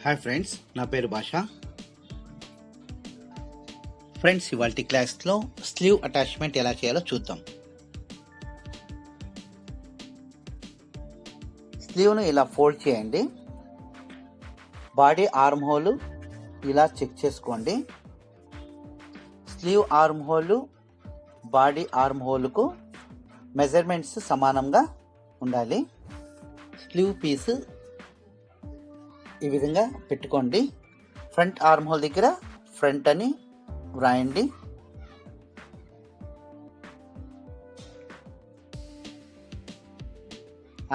Hi friends, నా పేరు భాష. ఫ్రెండ్స్, ఇవాల్టి క్లాస్లో స్లీవ్ అటాచ్మెంట్ ఎలా చేయాలో చూద్దాం. స్లీవ్ను ఇలా ఫోల్డ్ చేయండి. బాడీ ఆర్మ్ హోల్ ఇలా చెక్ చేసుకోండి. Sleeve arm hole body arm హోల్కు మెజర్మెంట్స్ సమానంగా ఉండాలి. స్లీవ్ పీస్ ఈ విధంగా పెట్టుకోండి. ఫ్రంట్ ఆర్మ్ హోల్ దగ్గర ఫ్రంట్ అని వ్రాయండి.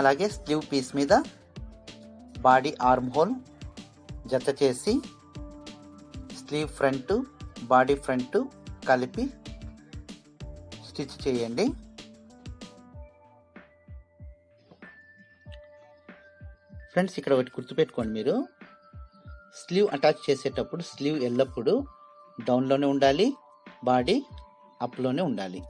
అలాగే స్లీవ్ పీస్ మీద బాడీ ఆర్మ్ హోల్ జత చేసి స్లీవ్ ఫ్రంట్ బాడీ ఫ్రంట్ కలిపి స్టిచ్ చేయండి. ఫ్రెండ్స్, ఇక్కడ ఒకటి గుర్తుపెట్టుకోండి, మీరు స్లీవ్ అటాచ్ చేసేటప్పుడు స్లీవ్ ఎల్లప్పుడూ డౌన్లోనే ఉండాలి, బాడీ అప్లోనే ఉండాలి.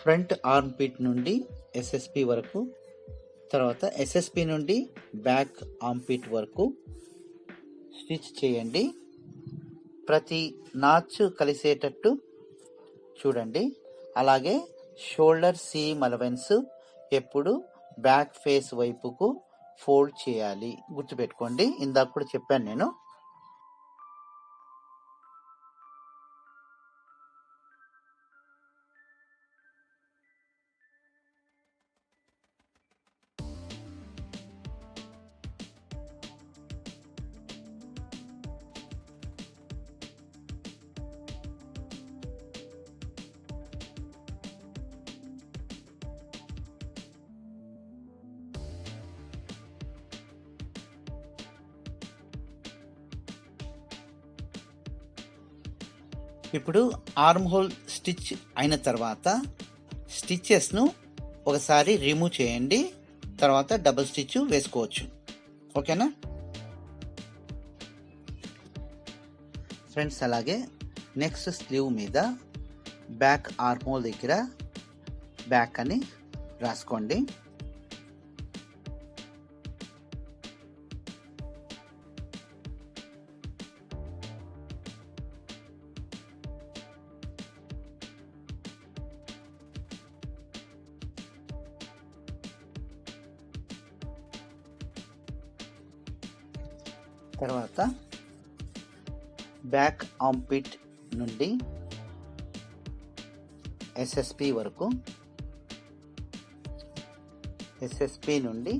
ఫ్రంట్ ఆర్మ్ పిట్ నుండి ఎస్ఎస్పి వరకు, తర్వాత ఎస్ఎస్పి నుండి బ్యాక్ ఆర్మ్ పిట్ వరకు స్టిచ్ చేయండి. ప్రతి నాచ్ కలిసేటట్టు చూడండి. అలాగే షోల్డర్ సీమ్ అలవెన్స్ ఎప్పుడు బ్యాక్ ఫేస్ వైపుకు ఫోల్డ్ చేయాలి, గుర్తుపెట్టుకోండి. ఇందాక కూడా చెప్పాను నేను. ఇప్పుడు ఆర్మ్ హోల్ స్టిచ్ అయిన తర్వాత స్టిచ్చెస్ను ఒకసారి రిమూవ్ చేయండి. తర్వాత డబుల్ స్టిచ్ వేసుకోవచ్చు. ఓకేనా ఫ్రెండ్స్? అలాగే నెక్స్ట్ స్లీవ్ మీద బ్యాక్ ఆర్మ్ హోల్ దగ్గర బ్యాక్ అని రాసుకోండి. తర్వాత బ్యాక్ ఆర్మ్ పిట్ నుండి ఎస్ఎస్పి వరకు, ఎస్ఎస్పి నుండి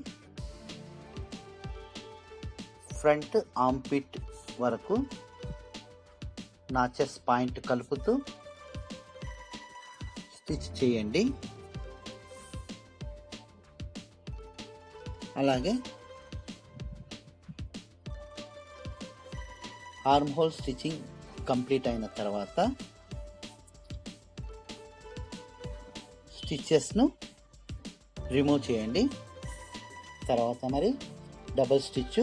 ఫ్రంట్ ఆర్మ్ పిట్ వరకు నాచెస్ పాయింట్ కలుపుతూ స్టిచ్ చేయండి. అలాగే ఆర్మ్ హోల్ స్టిచ్చింగ్ కంప్లీట్ అయిన తర్వాత స్టిచ్చెస్ను రిమూవ్ చేయండి. తర్వాత మరి డబుల్ స్టిచ్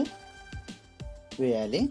వేయాలి.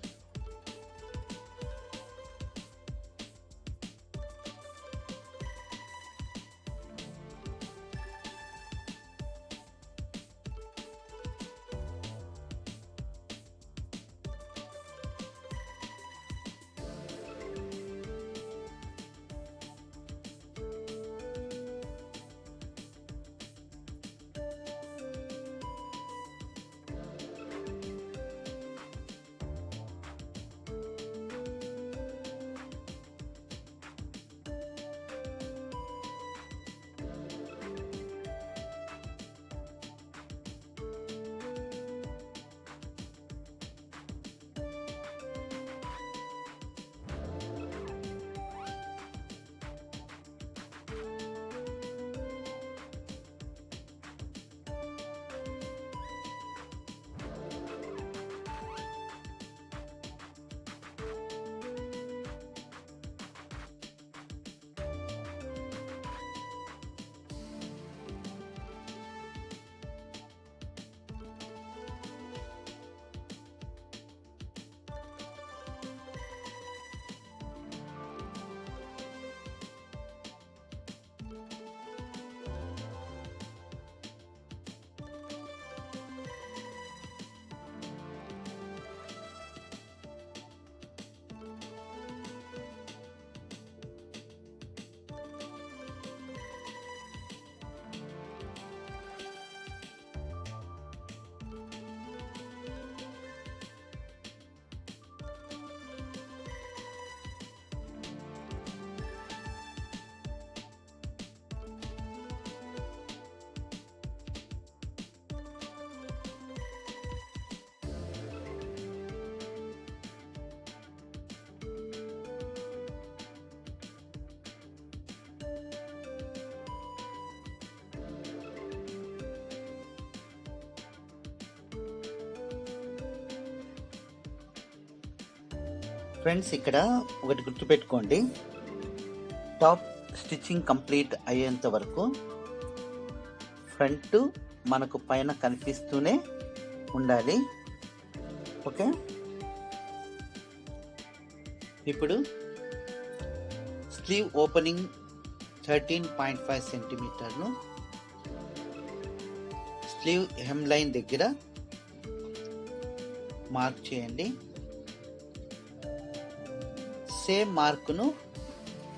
ఫ్రెండ్స్ ఇక్కడ ఒకటి గుర్తుపెట్టుకోండి, టాప్ స్టిచ్చింగ్ కంప్లీట్ అయ్యేంత వరకు ఫ్రంట్ మనకు పైన కనిపిస్తూనే ఉండాలి. ఓకే, ఇప్పుడు స్లీవ్ ఓపెనింగ్ 13.5 సెంటీమీటర్ను స్లీవ్ హెమ్ లైన్ దగ్గర మార్క్ చేయండి. సేమ్ మార్కును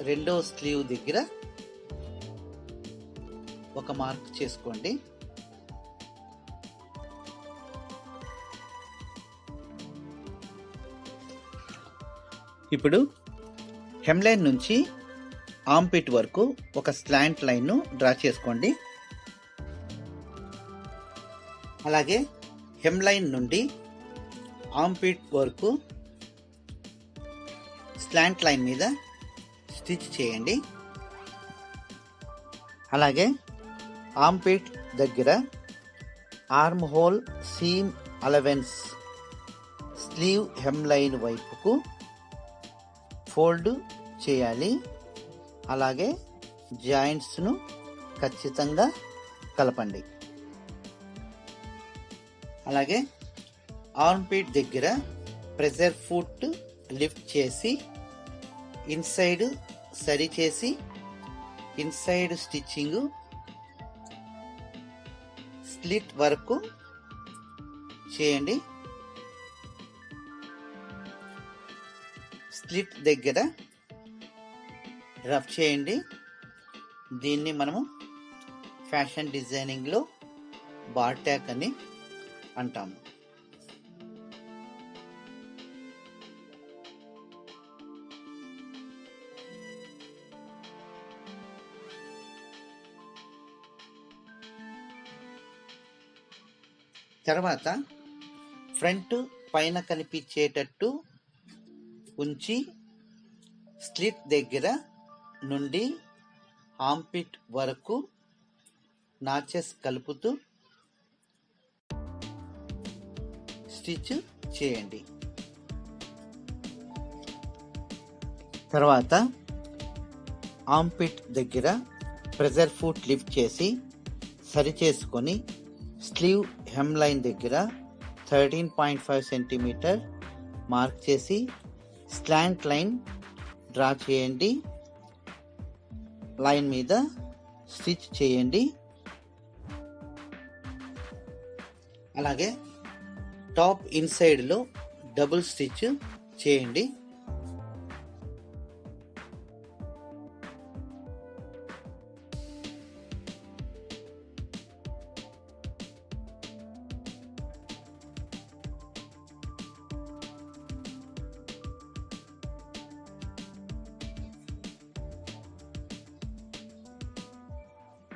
రెండో స్లీవ్ దగ్గర ఒక మార్క్ చేసుకోండి. ఇప్పుడు హెమ్ లైన్ నుంచి ఆర్మ్ వరకు ఒక స్లాంట్ లైన్ను డ్రా చేసుకోండి. అలాగే హెమ్ లైన్ నుండి ఆర్మ్ వరకు స్లాంట్ లైన్ మీద స్టిచ్ చేయండి. అలాగే ఆర్మ్ దగ్గర arm hole seam allowance sleeve hem line వైపుకు ఫోల్డ్ చేయాలి. అలాగే జాయింట్స్ను ఖచ్చితంగా కలపండి. అలాగే ఆర్మ్ దగ్గర ప్రెజర్ ఫుట్ లిఫ్ట్ చేసి ఇన్సైడ్ సరి చేసి ఇన్సైడ్ స్టిచ్చింగ్ స్లిట్ వరకు చేయండి. స్లిట్ దగ్గర రఫ్ చేయండి. దీన్ని మనము ఫ్యాషన్ డిజైనింగ్లో బార్ ట్యాక్ అని అంటాము. తర్వాత ఫ్రంట్ పైన కనిపించేటట్టు ఉంచి స్లిట్ దగ్గర నుండి ఆర్మ్ వరకు నాచెస్ కలుపుతూ స్టిచ్ చేయండి. తర్వాత ఆర్మ్ దగ్గర ప్రెజర్ ఫుట్ లిఫ్ట్ చేసి సరి చేసుకొని స్లీవ్ హెమ్ లైన్ దగ్గర 13.5 సెంటీమీటర్ మార్క్ చేసి స్లాంట్ లైన్ డ్రా చేయండి. లైన్ మీద స్టిచ్ చేయండి. అలాగే టాప్ ఇన్సైడ్లో డబుల్ స్టిచ్ చేయండి.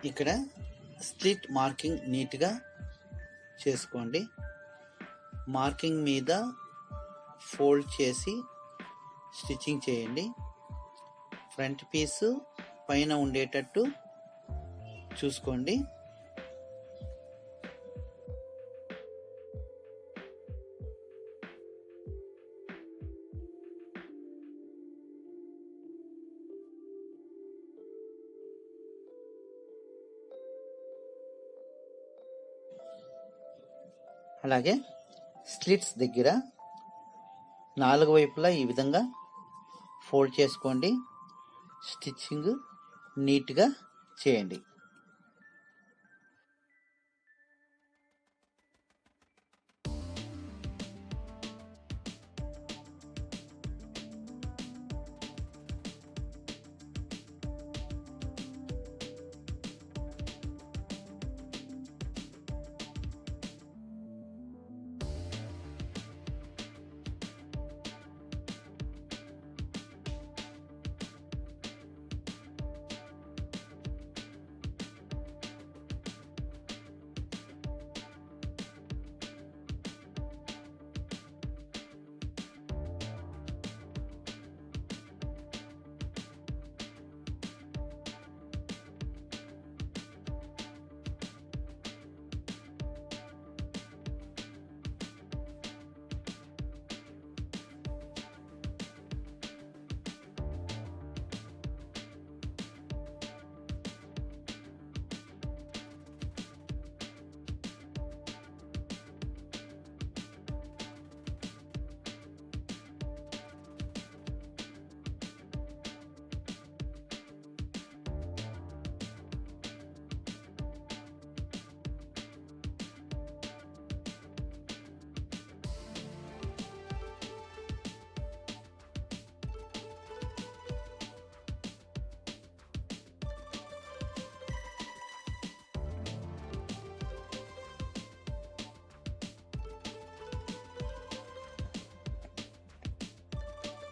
ఇక్కడ స్లిట్ మార్కింగ్ నీట్గా చేసుకోండి. మార్కింగ్ మీద ఫోల్డ్ చేసి స్టిచ్చింగ్ చేయండి. ఫ్రంట్ పీస్ పైన ఉండేటట్టు చూసుకోండి. అలాగే స్లిట్స్ దగ్గర నాలుగు వైపులా ఈ విధంగా ఫోల్డ్ చేసుకోండి. స్టిచ్చింగ్ నీట్గా చేయండి.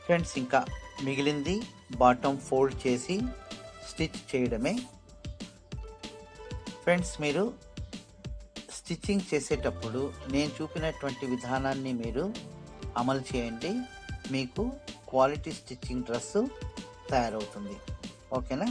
ఫ్రెండ్స్ ఇంకా మిగిలింది బాటమ్ ఫోల్డ్ చేసి స్టిచ్ చేయడమే. ఫ్రెండ్స్ మీరు స్టిచ్చింగ్ చేసేటప్పుడు నేను చూపినటువంటి విధానాన్ని మీరు అమలు చేయండి, మీకు క్వాలిటీ స్టిచ్చింగ్ డ్రెస్సు తయారవుతుంది. ఓకేనా?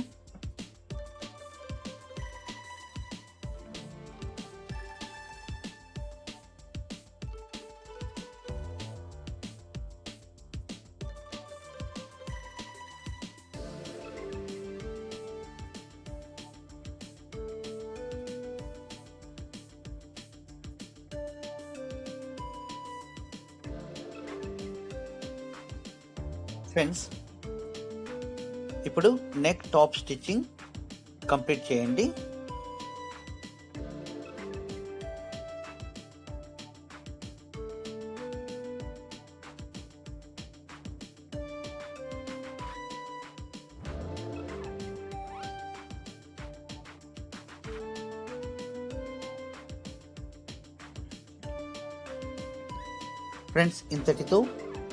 ఫ్రెండ్స్ ఇప్పుడు నెక్ టాప్ స్టిచ్చింగ్ కంప్లీట్ చేయండి. ఫ్రెండ్స్ ఇంతటితో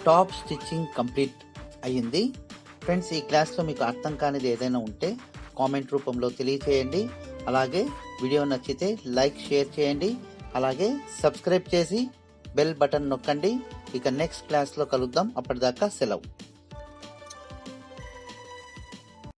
టాప్ స్టిచ్చింగ్ కంప్లీట్ అయ్యింది. ఫ్రెండ్స్ ఈ క్లాస్లో మీకు అర్థం కానిది ఏదైనా ఉంటే కామెంట్ రూపంలో తెలియచేయండి. అలాగే వీడియో నచ్చితే లైక్, షేర్ చేయండి. అలాగే సబ్స్క్రైబ్ చేసి బెల్ బటన్ నొక్కండి. ఇక నెక్స్ట్ క్లాస్లో కలుద్దాం. అప్పటిదాకా సెలవు.